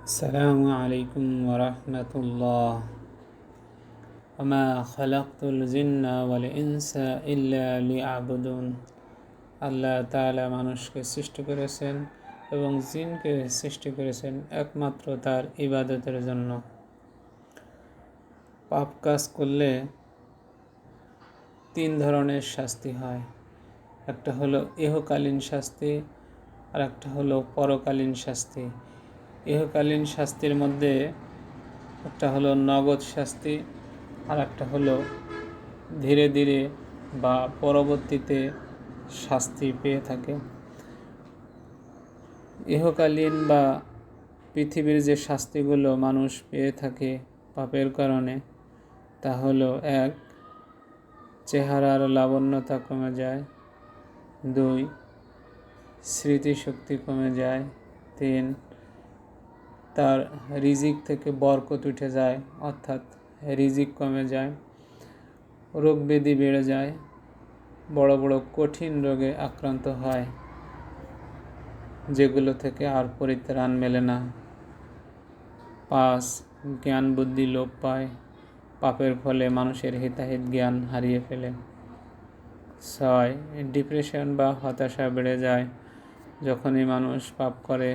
আসসালামু আলাইকুম ওরহমতুল্লাহ। ওমা খালাকতুল জিন্না ওয়াল ইনসা ইল্লা লিয়াবুদুন। আল্লাহ তাআলা মানুষকে সৃষ্টি করেছেন এবং জিনকে সৃষ্টি করেছেন একমাত্র তার ইবাদতের জন্য। পাপ কাজ করলে 3 ধরনের শাস্তি হয়। একটা হলো ইহকালীন শাস্তি, আর একটা হলো পরকালীন শাস্তি। ইহকালীন শাস্তির মধ্যে একটা হলো নগদ শাস্তি, আর একটা হলো ধীরে ধীরে বা পরবর্তীতে শাস্তি পেয়ে থাকে। ইহকালীন বা পৃথিবীর যে শাস্তিগুলো মানুষ পেয়ে থাকে পাপের কারণে, তা হলো 1, চেহারার লাবণ্যতা কমে যায়। 2, স্মৃতিশক্তি কমে যায়। 3, তার রিজিক থেকে বরকত উঠে যায়, অর্থাৎ রিজিক কমে যায়। রোগ ব্যাধি বেড়ে যায়, বড় বড় কঠিন রোগে আক্রান্ত হয়, যেগুলো থেকে আর পরিত্রাণ মেলে না। 5, জ্ঞান বুদ্ধি লোপ পায়, পাপের ফলে মানুষের হিতাহিত জ্ঞান হারিয়ে ফেলে। 6, ডিপ্রেশন বা হতাশা বেড়ে যায়। যখনই মানুষ পাপ করে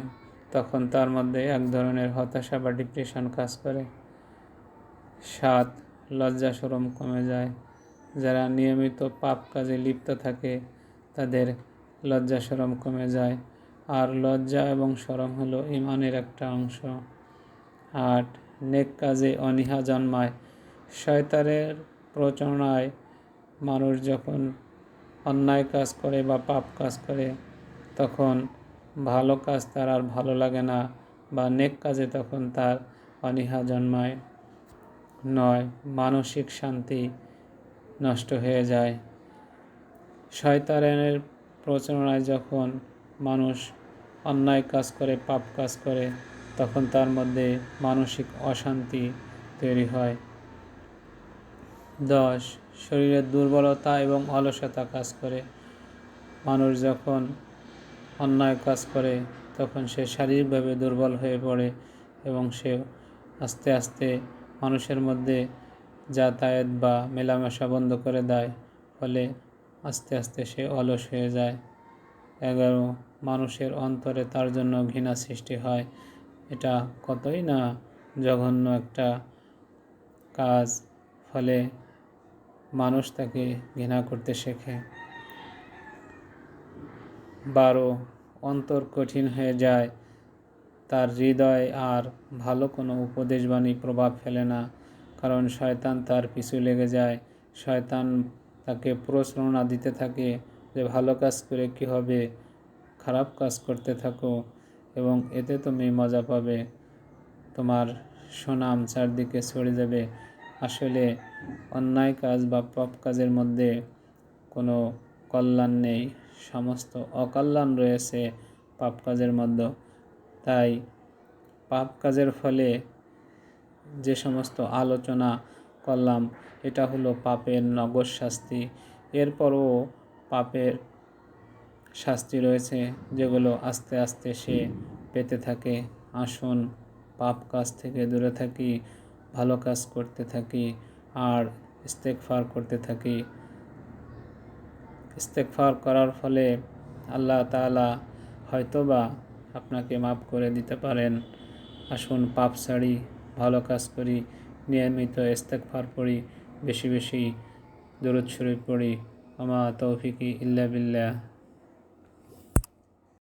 তখন তার মধ্যে এক ধরনের হতাশা বা ডিপ্রেশন কাজ করে। 7, লজ্জা শরম কমে যায়। যারা নিয়মিত পাপ কাজে লিপ্ত থাকে তাদের লজ্জা শরম কমে যায়, আর লজ্জা এবং শরম হলো ঈমানের একটা অংশ। 8, নেক কাজে অনীহা জন্মায়। শয়তানের প্ররোচনায় মানুষ যখন অন্যায় কাজ করে বা পাপ কাজ করে তখন ভালো কাজ তার আর ভালো লাগে না, বা নেক কাজে তখন তার অনীহা জন্মায়। 9, মানসিক শান্তি নষ্ট হয়ে যায়। শয়তানের প্ররোচনায় যখন মানুষ অন্যায় কাজ করে পাপ কাজ করে তখন তার মধ্যে মানসিক অশান্তি তৈরি হয়। 10, শরীরের দুর্বলতা এবং অলসতা কাজ করে। মানুষ যখন অন্যায় কাজ করে তখন সে শারীরিকভাবে দুর্বল হয়ে পড়ে এবং সে আস্তে আস্তে মানুষের মধ্যে যাতায়াত বা মেলামেশা বন্ধ করে দেয়, ফলে আস্তে আস্তে সে অলস হয়ে যায়। 11, মানুষের অন্তরে তার জন্য ঘৃণা সৃষ্টি হয়। এটা কতই না জঘন্য একটা কাজ, ফলে মানুষ তাকে ঘৃণা করতে শেখে। 12, অন্তর কঠিন হয়ে যায়। তার হৃদয় আর ভালো কোনো উপদেশবাণী প্রভাব ফেলে না, কারণ শয়তান তার পিছু লেগে যায়। শয়তান তাকে প্ররোচনা দিতে থাকে যে ভালো কাজ করে কী হবে, খারাপ কাজ করতে থাকো এবং এতে তুমি মজা পাবে, তোমার সুনাম চারদিকে ছড়িয়ে যাবে। আসলে অন্যায় কাজ বা পাপ কাজের মধ্যে কোনো কল্যাণ নেই, সমস্ত অকল্যাণ রয়েছে পাপ কাজের মধ্যে। তাই পাপ কাজের ফলে যে সমস্ত আলোচনা করলাম এটা হলো পাপের নগদ শাস্তি। এরপরও পাপের শাস্তি রয়েছে যেগুলো আস্তে আস্তে সে পেতে থাকে। আসুন পাপ কাজ থেকে দূরে থাকি, ভালো কাজ করতে থাকি আর ইস্তেগফার করতে থাকি। ইস্তেগফার করার ফলে আল্লাহ তাআলা হয়তোবা আপনাকে মাফ করে দিতে পারেন। আসুন পাপ ছাড়ি, ভালো কাজ করি, নিয়মিত ইস্তেগফার পড়ি, বেশি বেশি দরুদ শরীফ পড়ি। ওমা তৌফিকি ইল্লা বিল্লাহ।